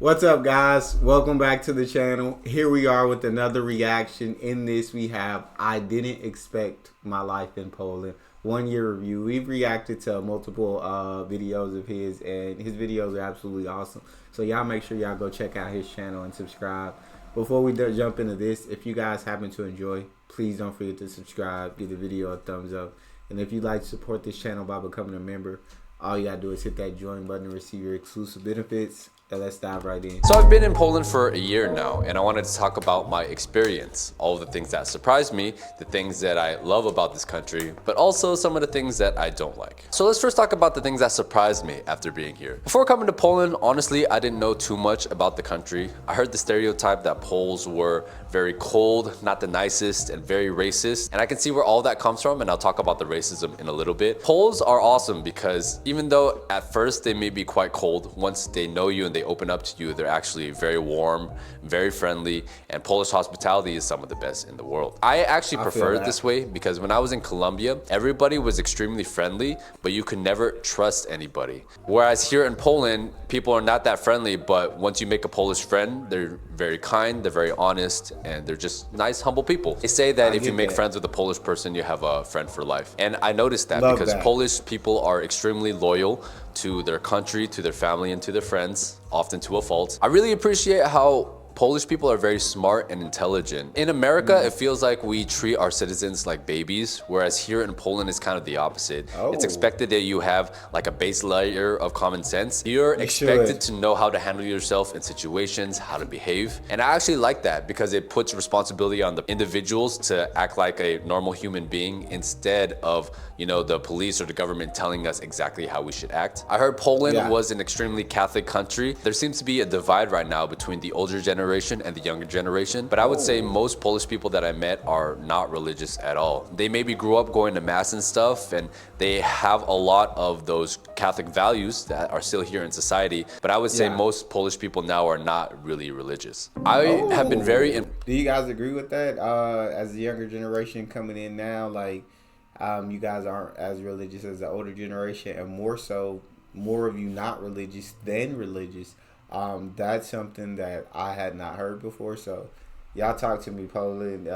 What's up, guys? Welcome back to the channel. Here we are with another reaction. In this, we have I Didn't Expect My Life in Poland 1 year review. We've reacted to multiple videos of his, and his videos are absolutely awesome. So y'all make sure y'all go check out his channel and subscribe. Before we jump into this, if you guys happen to enjoy, please don't forget to subscribe, give the video a thumbs up. And if you'd like to support this channel by becoming a member, all you gotta do is hit that join button to receive your exclusive benefits. And let's dive right in. So I've been in Poland for a year now, and I wanted to talk about my experience, all of the things that surprised me, the things that I love about this country, but also some of the things that I don't like. So let's first talk about the things that surprised me after being here. Before coming to Poland, honestly, I didn't know too much about the country. I heard the stereotype that Poles were very cold, not the nicest, and very racist, and I can see where all that comes from, and I'll talk about the racism in a little bit. Poles are awesome because even though at first they may be quite cold, once they know you and they open up to you, they're actually very warm, very friendly, and Polish hospitality is some of the best in the world. I actually prefer it this way because when I was in Colombia, everybody was extremely friendly, but you could never trust anybody. Whereas here in Poland, people are not that friendly, but once you make a Polish friend, they're very kind, they're very honest, and they're just nice, humble people. They say that if you make friends with a Polish person, you have a friend for life. And I noticed that because Polish people are extremely loyal to their country, to their family, and to their friends, often to a fault. I really appreciate how Polish people are very smart and intelligent. In America, it feels like we treat our citizens like babies, whereas here in Poland, it's kind of the opposite. It's expected that you have like a base layer of common sense. You're expected to know how to handle yourself in situations, how to behave. And I actually like that because it puts responsibility on the individuals to act like a normal human being instead of, you know, the police or the government telling us exactly how we should act. I heard Poland was an extremely Catholic country. There seems to be a divide right now between the older generation and the younger generation, but I would say most Polish people that I met are not religious at all. They maybe grew up going to mass and stuff, and they have a lot of those Catholic values that are still here in society, but I would say most Polish people now are not really religious. I have been very Do you guys agree with that? As the younger generation coming in now, like you guys aren't as religious as the older generation, and more of you not religious than religious. That's something that I had not heard before. So y'all talk to me, Poland.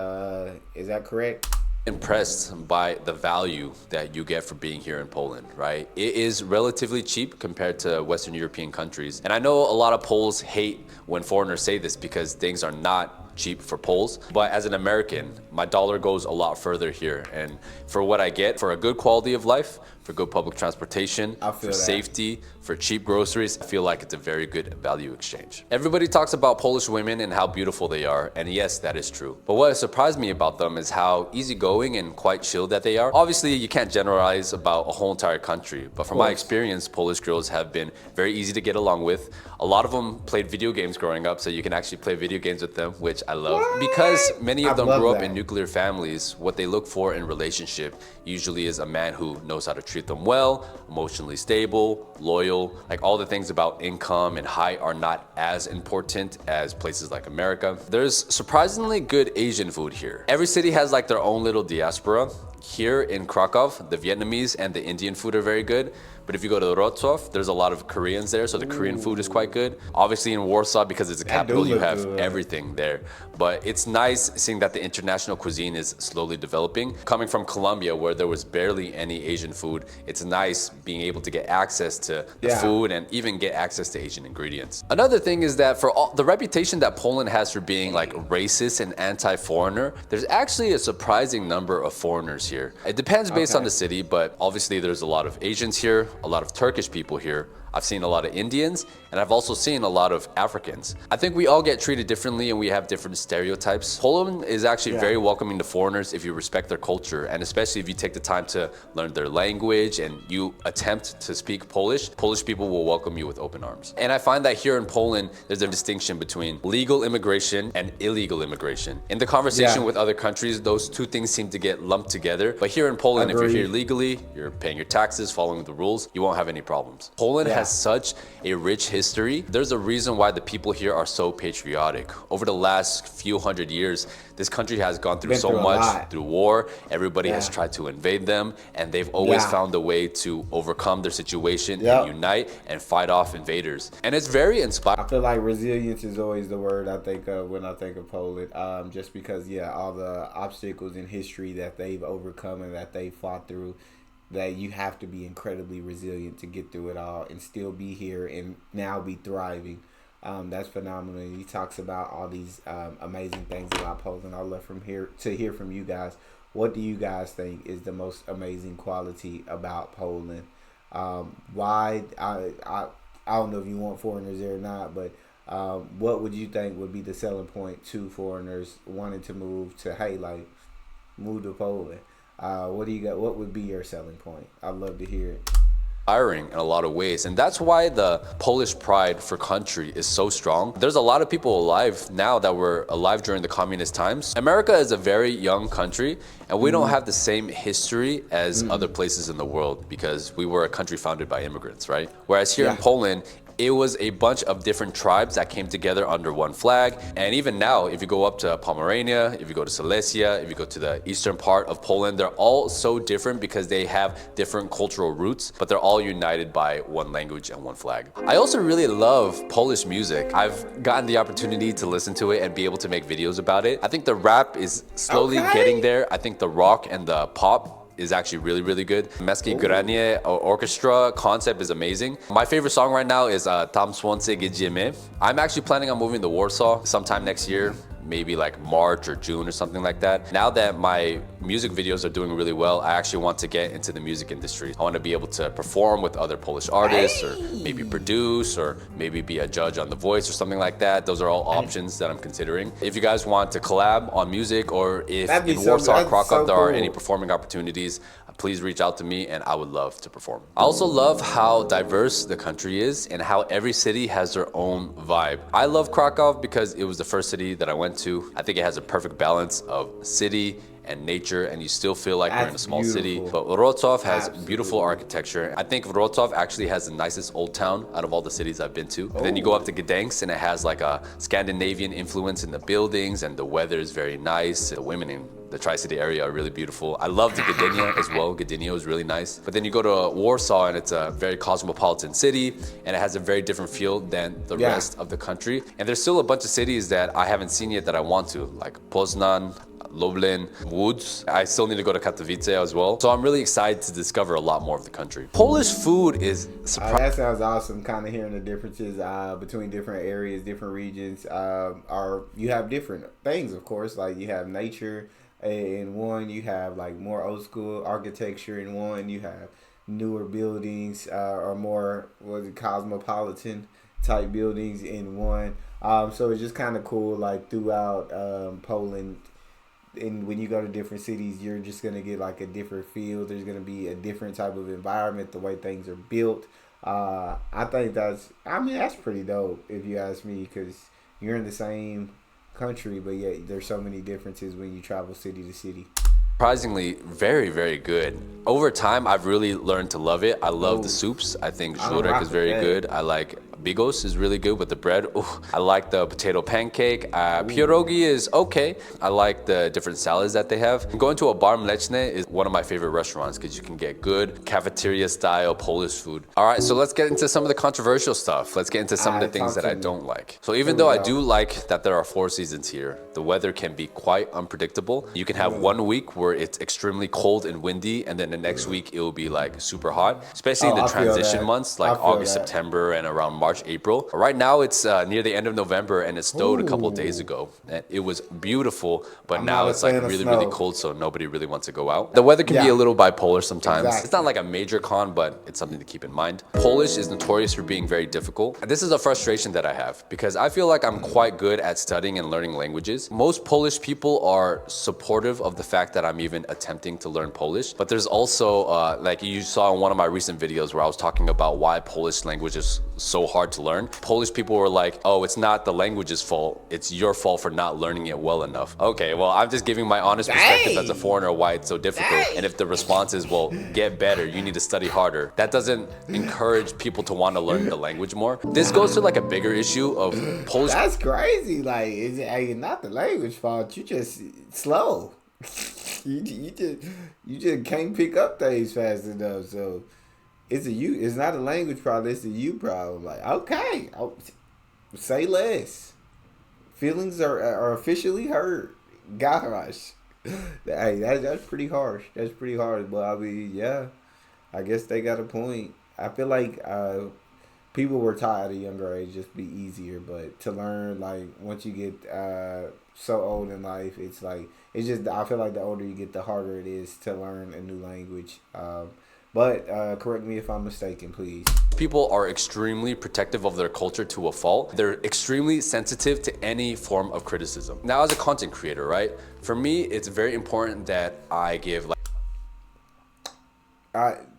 Is that correct? Impressed by the value that you get for being here in Poland, right? It is relatively cheap compared to Western European countries. And I know a lot of Poles hate when foreigners say this because things are not cheap for Poles, but as an American, my dollar goes a lot further here. And for what I get, for a good quality of life, for good public transportation, for safety, for cheap groceries, I feel like it's a very good value exchange. Everybody talks about Polish women and how beautiful they are, and yes, that is true. But what surprised me about them is how easygoing and quite chill that they are. Obviously, you can't generalize about a whole entire country, but from my experience, Polish girls have been very easy to get along with. A lot of them played video games growing up, so you can actually play video games with them, which I love. Because many of them grew up in nuclear families, what they look for in relationship usually is a man who knows how to treat them well, emotionally stable, loyal. Like all the things about income and height are not as important as places like America. There's surprisingly good Asian food here. Every city has like their own little diaspora. Here in Krakow, the Vietnamese and the Indian food are very good. But if you go to Wrocław, there's a lot of Koreans there, so the Korean food is quite good. Obviously in Warsaw, because it's a capital, you have everything there. But it's nice seeing that the international cuisine is slowly developing. Coming from Colombia, where there was barely any Asian food, it's nice being able to get access to the food and even get access to Asian ingredients. Another thing is that for all the reputation that Poland has for being like racist and anti-foreigner, there's actually a surprising number of foreigners here. It depends based on the city, but obviously there's a lot of Asians here, a lot of Turkish people here. I've seen a lot of Indians, and I've also seen a lot of Africans. I think we all get treated differently and we have different stereotypes. Poland is actually very welcoming to foreigners if you respect their culture, and especially if you take the time to learn their language and you attempt to speak Polish, Polish people will welcome you with open arms. And I find that here in Poland, there's a distinction between legal immigration and illegal immigration. In the conversation with other countries, those two things seem to get lumped together. But here in Poland, if you're here legally, you're paying your taxes, following the rules, you won't have any problems. Poland has such a rich history. There's a reason why the people here are so patriotic. Over the last few hundred years, this country has gone through so much, through war. Everybody has tried to invade them, and they've always found a way to overcome their situation and unite and fight off invaders. And it's very inspiring. I feel like resilience is always the word I think of when I think of Poland, just because, all the obstacles in history that they've overcome and that they fought through, that you have to be incredibly resilient to get through it all and still be here and now be thriving. That's phenomenal. He talks about all these amazing things about Poland. I'd love to hear from you guys. What do you guys think is the most amazing quality about Poland? Why? I don't know if you want foreigners there or not, but what would you think would be the selling point to foreigners wanting to move to Poland? What do you got? What would be your selling point? I'd love to hear it. Inspiring in a lot of ways, and that's why the Polish pride for country is so strong. There's a lot of people alive now that were alive during the communist times. America is a very young country, and we don't have the same history as other places in the world because we were a country founded by immigrants, right? Whereas here in Poland, it was a bunch of different tribes that came together under one flag. And even now, if you go up to Pomerania, if you go to Silesia, if you go to the eastern part of Poland, they're all so different because they have different cultural roots, but they're all united by one language and one flag. I also really love Polish music. I've gotten the opportunity to listen to it and be able to make videos about it. I think the rap is slowly getting there. I think the rock and the pop is actually really, really good. Męskie Granie orchestra concept is amazing. My favorite song right now is Tam Słońce Jedziemy. I'm actually planning on moving to Warsaw sometime next year, maybe like March or June or something like that. Now that my music videos are doing really well, I actually want to get into the music industry. I want to be able to perform with other Polish artists or maybe produce or maybe be a judge on The Voice or something like that. Those are all options that I'm considering. If you guys want to collab on music or if in Warsaw, Krakow, there are any performing opportunities, please reach out to me and I would love to perform. I also love how diverse the country is and how every city has their own vibe. I love Krakow because it was the first city that I went to. I think it has a perfect balance of city and nature, and you still feel like you're in a small city. But Wrocław has beautiful architecture. I think Wrocław actually has the nicest old town out of all the cities I've been to. Then you go up to Gdańsk and it has like a Scandinavian influence in the buildings, and the weather is very nice. The women in the Tri-City area are really beautiful. I love the Gdynia as well. Gdynia is really nice. But then you go to Warsaw and it's a very cosmopolitan city and it has a very different feel than the rest of the country. And there's still a bunch of cities that I haven't seen yet that I want to, like Poznan, Lublin, Łódź. I still need to go to Katowice as well. So I'm really excited to discover a lot more of the country. Polish food is surprising. That sounds awesome, kind of hearing the differences between different areas, different regions. You have different things, of course, like you have nature in one, you have like more old school architecture in one, you have newer buildings or more cosmopolitan type buildings in one. So it's just kind of cool, like throughout Poland. And when you go to different cities, you're just going to get like a different feel. There's going to be a different type of environment, the way things are built. I think that's pretty dope if you ask me, because you're in the same country, but yet there's so many differences when you travel city to city. Surprisingly, very, very good. Over time, I've really learned to love it. I love the soups. I think żurek is very good. I like bigos is really good with the bread. Ooh. I like the potato pancake. Pierogi is okay. I like the different salads that they have. Going to a Bar Mleczny is one of my favorite restaurants because you can get good cafeteria style Polish food. All right, so let's get into some of the controversial stuff. Let's get into some of the things that I don't like. So even though I do like that there are 4 seasons here, the weather can be quite unpredictable. You can have 1 week where it's extremely cold and windy, and then the next week it will be like super hot, especially in the transition months like August, September, and around March, April. Right now it's near the end of November and it snowed a couple of days ago. And it was beautiful, but now it's like really, really cold, so nobody really wants to go out. The weather can be a little bipolar sometimes. It's not like a major con, but it's something to keep in mind. Polish is notorious for being very difficult. This is a frustration that I have because I feel like I'm quite good at studying and learning languages. Most Polish people are supportive of the fact that I'm even attempting to learn Polish, but there's also like you saw in one of my recent videos where I was talking about why Polish language is so hard to learn. Polish people were like, oh, it's not the language's fault, it's your fault for not learning it well enough. Okay, well, I'm just giving my honest perspective as a foreigner why it's so difficult. And if the response is, well, get better, you need to study harder, that doesn't encourage people to want to learn the language more. This goes to like a bigger issue of Polish. That's crazy. Like, it's not the language fault. You just slow. you just can't pick up things fast enough. So it's a you. It's not a language problem. It's a you problem. Like, okay, say less. Feelings are officially hurt. Gosh, hey, that's pretty harsh. That's pretty harsh. But I mean, yeah, I guess they got a point. I feel like people were taught at a younger age just be easier, but to learn, like, once you get so old in life, it's like, it's just, I feel like the older you get, the harder it is to learn a new language. But correct me if I'm mistaken, please. People are extremely protective of their culture to a fault. They're extremely sensitive to any form of criticism. Now, as a content creator, right? For me, it's very important that I give like.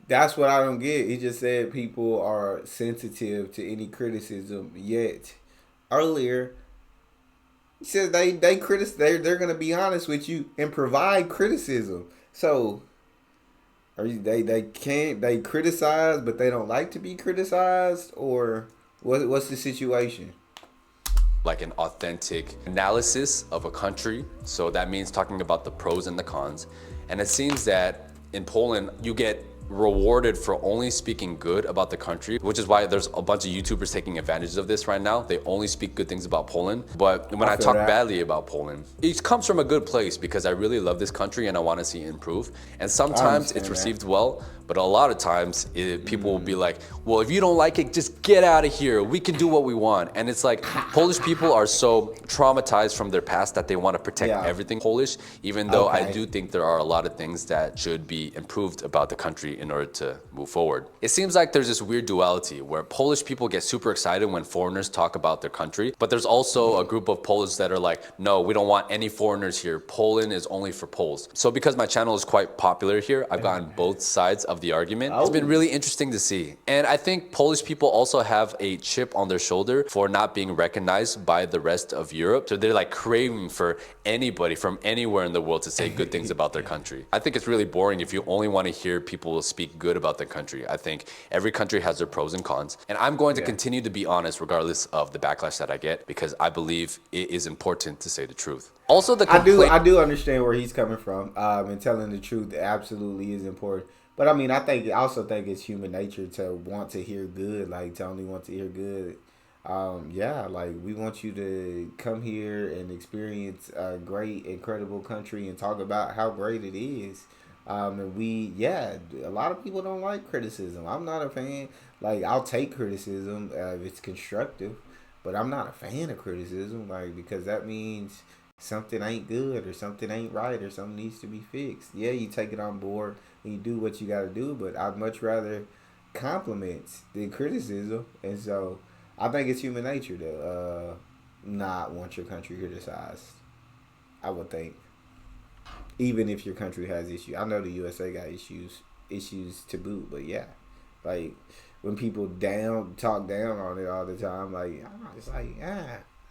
That's what I don't get. He just said people are sensitive to any criticism. Yet earlier, he said they're gonna be honest with you and provide criticism. So they criticize, but they don't like to be criticized, or what's the situation? Like an authentic analysis of a country. So that means talking about the pros and the cons. And it seems that in Poland, you get rewarded for only speaking good about the country, which is why there's a bunch of YouTubers taking advantage of this right now. They only speak good things about Poland. But when I talk badly about Poland, it comes from a good place because I really love this country and I want to see it improve. And sometimes it's received well, but a lot of times people will be like, well, if you don't like it, just get out of here. We can do what we want. And it's like Polish people are so traumatized from their past that they want to protect everything Polish, even though I do think there are a lot of things that should be improved about the country in order to move forward. It seems like there's this weird duality where Polish people get super excited when foreigners talk about their country, but there's also a group of Polish that are like, no, we don't want any foreigners here. Poland is only for Poles. So because my channel is quite popular here, I've gotten both sides of the argument. It's been really interesting to see. And I think Polish people also have a chip on their shoulder for not being recognized by the rest of Europe. So they're like craving for anybody from anywhere in the world to say good things about their country. I think it's really boring if you only want to hear people speak good about their country. I think every country has their pros and cons. And I'm going to continue to be honest regardless of the backlash that I get, because I believe it is important to say the truth. Also, I do understand where he's coming from, and telling the truth absolutely is important. But I mean, I also think it's human nature to want to hear good, like to only want to hear good. Like we want you to come here and experience a great, incredible country and talk about how great it is. A lot of people don't like criticism. I'm not a fan. Like, I'll take criticism if it's constructive, but I'm not a fan of criticism, like, because that means something ain't good or something ain't right or something needs to be fixed. Yeah, you take it on board and you do what you got to do, but I'd much rather compliments than criticism. And so I think it's human nature to not want your country criticized, I would think. Even if your country has issues. I know the USA got issues to boot, but yeah. Like, when people talk down on it all the time, like, it's like,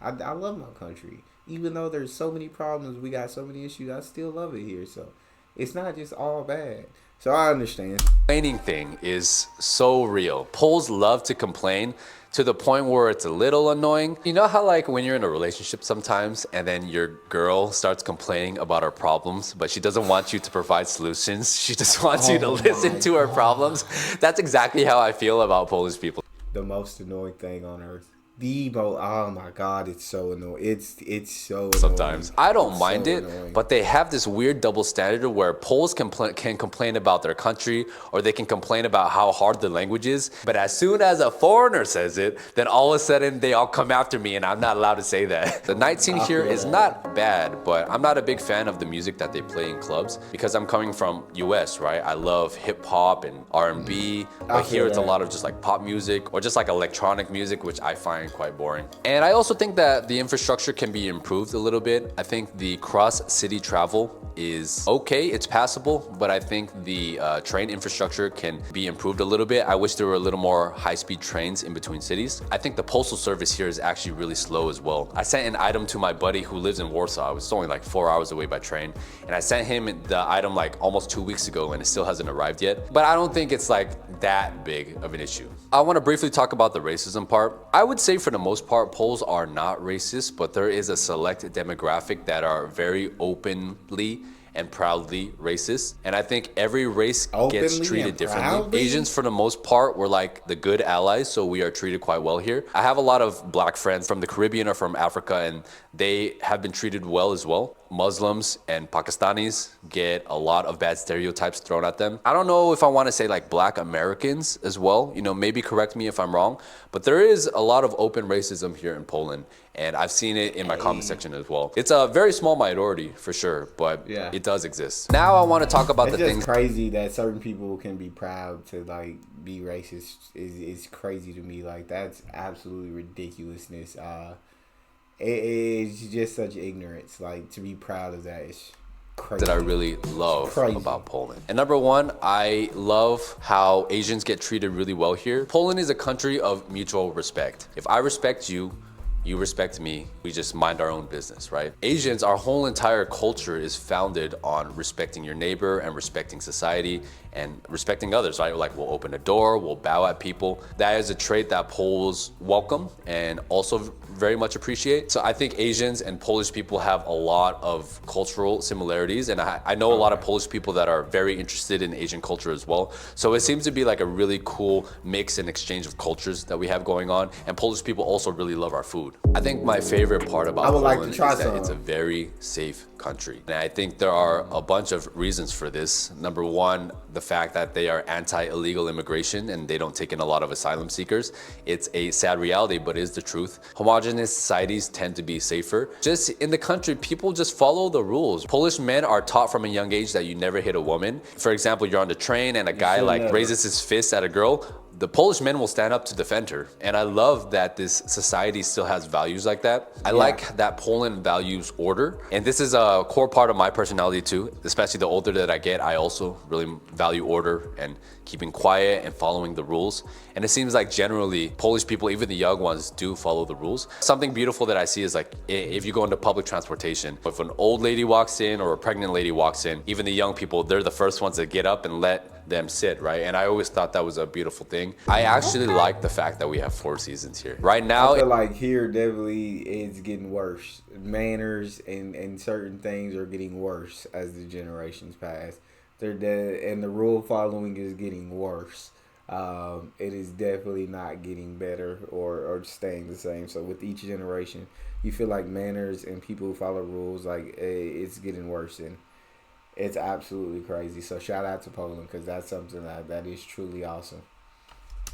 I love my country. Even though there's so many problems, we got so many issues, I still love it here. So, it's not just all bad. So, I understand. Complaining thing is so real. Poles love to complain to the point where it's a little annoying. You know how like when you're in a relationship sometimes and then your girl starts complaining about her problems, but she doesn't want you to provide solutions. She just wants you to listen to her problems. That's exactly how I feel about Polish people. The most annoying thing on earth. Oh my God, it's so annoying. It's so annoying. Sometimes I don't mind it, but they have this weird double standard where Poles can complain about their country, or they can complain about how hard the language is. But as soon as a foreigner says it, then all of a sudden they all come after me, and I'm not allowed to say that. The night scene here is not bad, but I'm not a big fan of the music that they play in clubs because I'm coming from US, right? I love hip hop and R&B, but here it's a lot of just like pop music or just like electronic music, which I find getting quite boring. And I also think that the infrastructure can be improved a little bit. I think the cross-city travel is okay, it's passable, but I think the train infrastructure can be improved a little bit. I wish there were a little more high-speed trains in between cities. I think the postal service here is actually really slow as well. I sent an item to my buddy who lives in Warsaw. It's only like 4 hours away by train, and I sent him the item like almost 2 weeks ago, and it still hasn't arrived yet. But I don't think it's like that big of an issue. I want to briefly talk about the racism part. I would say for the most part, Poles are not racist, but there is a select demographic that are very openly and proudly racist. And I think every race gets treated differently. Asians, for the most part, were like the good allies, so we are treated quite well here. I have a lot of black friends from the Caribbean or from Africa, and they have been treated well as well. Muslims and Pakistanis get a lot of bad stereotypes thrown at them. I don't know if I want to say like black Americans as well, you know, maybe correct me if I'm wrong, but there is a lot of open racism here in Poland, and I've seen it in my comment section as well. It's a very small minority for sure, but yeah, it does exist. Now I want to talk about the things. It's just crazy that certain people can be proud to like be racist. Is crazy to me. Like, that's absolutely ridiculousness. It's just such ignorance. Like, to be proud of that is crazy. That I really love about Poland. And number one, I love how Asians get treated really well here. Poland is a country of mutual respect. If I respect you, you respect me, we just mind our own business, right? Asians, our whole entire culture is founded on respecting your neighbor and respecting society and respecting others, right? Like, we'll open a door, we'll bow at people. That is a trait that Poles welcome and also very much appreciate. So I think Asians and Polish people have a lot of cultural similarities, and I know a lot of Polish people that are very interested in Asian culture as well. So it seems to be like a really cool mix and exchange of cultures that we have going on, and Polish people also really love our food. I think my favorite part about Poland is that it's a very safe country. And I think there are a bunch of reasons for this. Number one, the fact that they are anti-illegal immigration and they don't take in a lot of asylum seekers. It's a sad reality, but it is the truth. Homogenous societies tend to be safer. Just in the country, people just follow the rules. Polish men are taught from a young age that you never hit a woman. For example, you're on the train and a guy like raises his fist at a girl, the Polish men will stand up to defend her. And I love that this society still has values like that. I like that Poland values order. And this is a core part of my personality too. Especially the older that I get, I also really value order and keeping quiet and following the rules. And it seems like generally Polish people, even the young ones, do follow the rules. Something beautiful that I see is like, if you go into public transportation, if an old lady walks in or a pregnant lady walks in, even the young people, they're the first ones to get up and let them sit, right? And I always thought that was a beautiful thing. I actually like the fact that we have 4 seasons here. Right now, I feel like here definitely it's getting worse. Manners and certain things are getting worse as the generations pass. They're dead, and the rule following is getting worse. It is definitely not getting better or staying the same. So with each generation, you feel like manners and people who follow rules, like it's getting worse, and it's absolutely crazy. So shout out to Poland, because that's something that is truly awesome.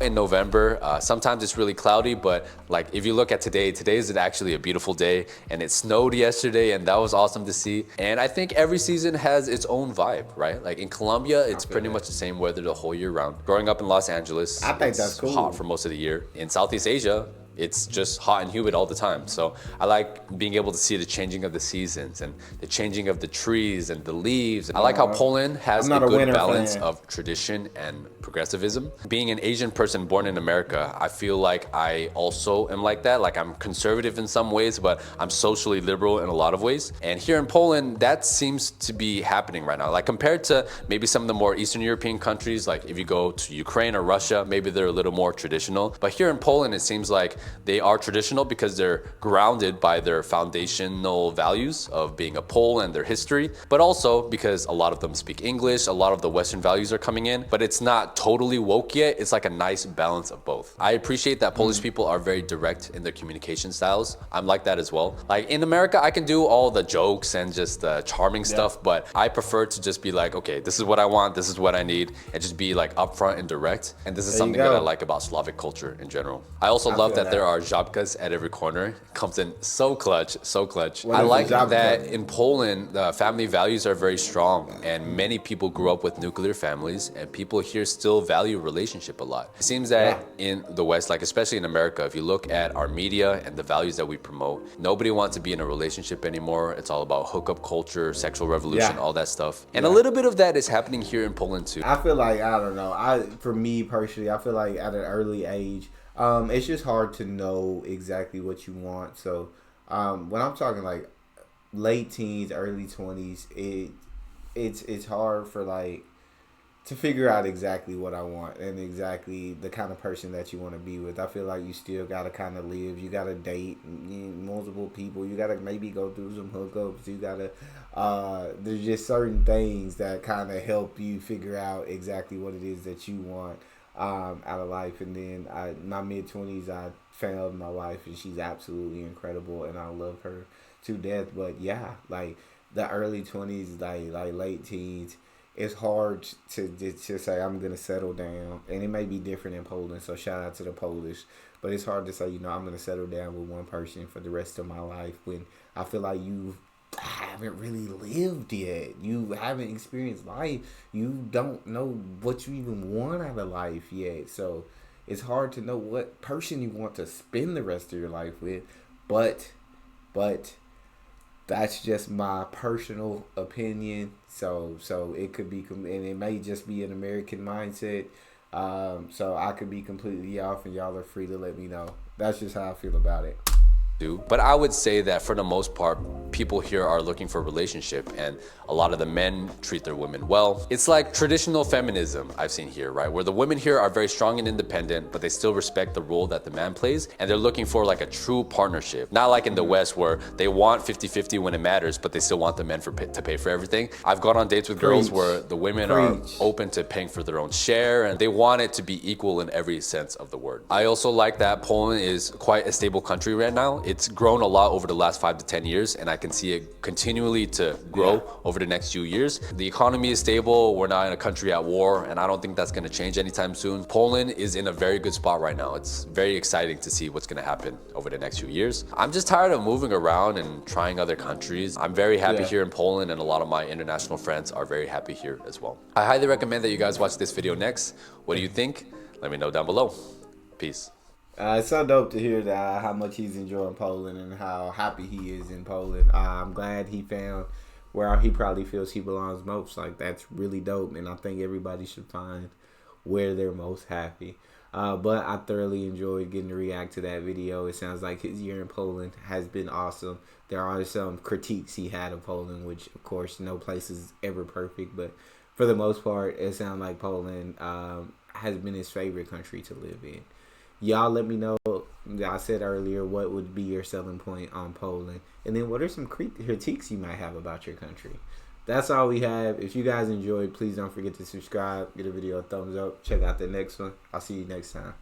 In November, sometimes it's really cloudy, but like if you look at today is actually a beautiful day, and it snowed yesterday, and that was awesome to see. And I think every season has its own vibe, right? Like in Colombia, it's pretty much the same weather the whole year round. Growing up in Los Angeles, I think that's cool. Hot for most of the year. In Southeast Asia, it's just hot and humid all the time. So I like being able to see the changing of the seasons and the changing of the trees and the leaves. I like how Poland has a good balance of tradition and progressivism. Being an Asian person born in America, I feel like I also am like that. Like, I'm conservative in some ways, but I'm socially liberal in a lot of ways. And here in Poland, that seems to be happening right now. Like, compared to maybe some of the more Eastern European countries, like if you go to Ukraine or Russia, maybe they're a little more traditional. But here in Poland, it seems like they are traditional because they're grounded by their foundational values of being a Pole and their history, but also because a lot of them speak English, a lot of the Western values are coming in, but it's not totally woke yet. It's like a nice balance of both. I appreciate that Polish people are very direct in their communication styles. I'm like that as well. Like in America, I can do all the jokes and just the charming stuff, but I prefer to just be like, okay, this is what I want, this is what I need, and just be like upfront and direct. And this is something that I like about Slavic culture in general. I also love that there are żabkas at every corner. It comes in so clutch, so clutch. What I is a like żabka? that in Poland, the family values are very strong, and many people grew up with nuclear families, and people here still value relationship a lot. It seems that in the West, like especially in America, if you look at our media and the values that we promote, nobody wants to be in a relationship anymore. It's all about hookup culture, sexual revolution, all that stuff. And a little bit of that is happening here in Poland too. I feel like, I don't know. For me personally, I feel like at an early age, it's just hard to know exactly what you want. So when I'm talking like late teens, early 20s, it's hard for like to figure out exactly what I want and exactly the kind of person that you want to be with. I feel like you still gotta kind of live. You gotta date multiple people. You gotta maybe go through some hookups. You gotta. There's just certain things that kind of help you figure out exactly what it is that you want out of life. And then my mid-20s, I found my wife, and she's absolutely incredible, and I love her to death. But yeah, like the early 20s, like late teens, it's hard to say I'm gonna settle down, and it may be different in Poland. So shout out to the Polish, but it's hard to say I'm gonna settle down with one person for the rest of my life when I feel like you haven't really lived yet. You haven't experienced life. You don't know what you even want out of life yet. So it's hard to know what person you want to spend the rest of your life with. But that's just my personal opinion. So it could be, and it may just be an American mindset. So I could be completely off, and y'all are free to let me know. That's just how I feel about it. But I would say that for the most part, people here are looking for a relationship, and a lot of the men treat their women well. It's like traditional feminism I've seen here, right? Where the women here are very strong and independent, but they still respect the role that the man plays, and they're looking for like a true partnership. Not like in the West where they want 50-50 when it matters, but they still want the men to pay for everything. I've gone on dates with girls where the women are open to paying for their own share, and they want it to be equal in every sense of the word. I also like that Poland is quite a stable country right now. It's grown a lot over the last 5 to 10 years, and I can see it continually to grow over the next few years. The economy is stable. We're not in a country at war, and I don't think that's going to change anytime soon. Poland is in a very good spot right now. It's very exciting to see what's going to happen over the next few years. I'm just tired of moving around and trying other countries. I'm very happy here in Poland, and a lot of my international friends are very happy here as well. I highly recommend that you guys watch this video next. What do you think? Let me know down below. Peace. It's so dope to hear that how much he's enjoying Poland and how happy he is in Poland. I'm glad he found where he probably feels he belongs most. Like, that's really dope, and I think everybody should find where they're most happy. But I thoroughly enjoyed getting to react to that video. It sounds like his year in Poland has been awesome. There are some critiques he had of Poland, which, of course, no place is ever perfect. But for the most part, it sounds like Poland has been his favorite country to live in. Y'all let me know, I said earlier, what would be your selling point on Poland. And then what are some critiques you might have about your country? That's all we have. If you guys enjoyed, please don't forget to subscribe. Give the video a thumbs up. Check out the next one. I'll see you next time.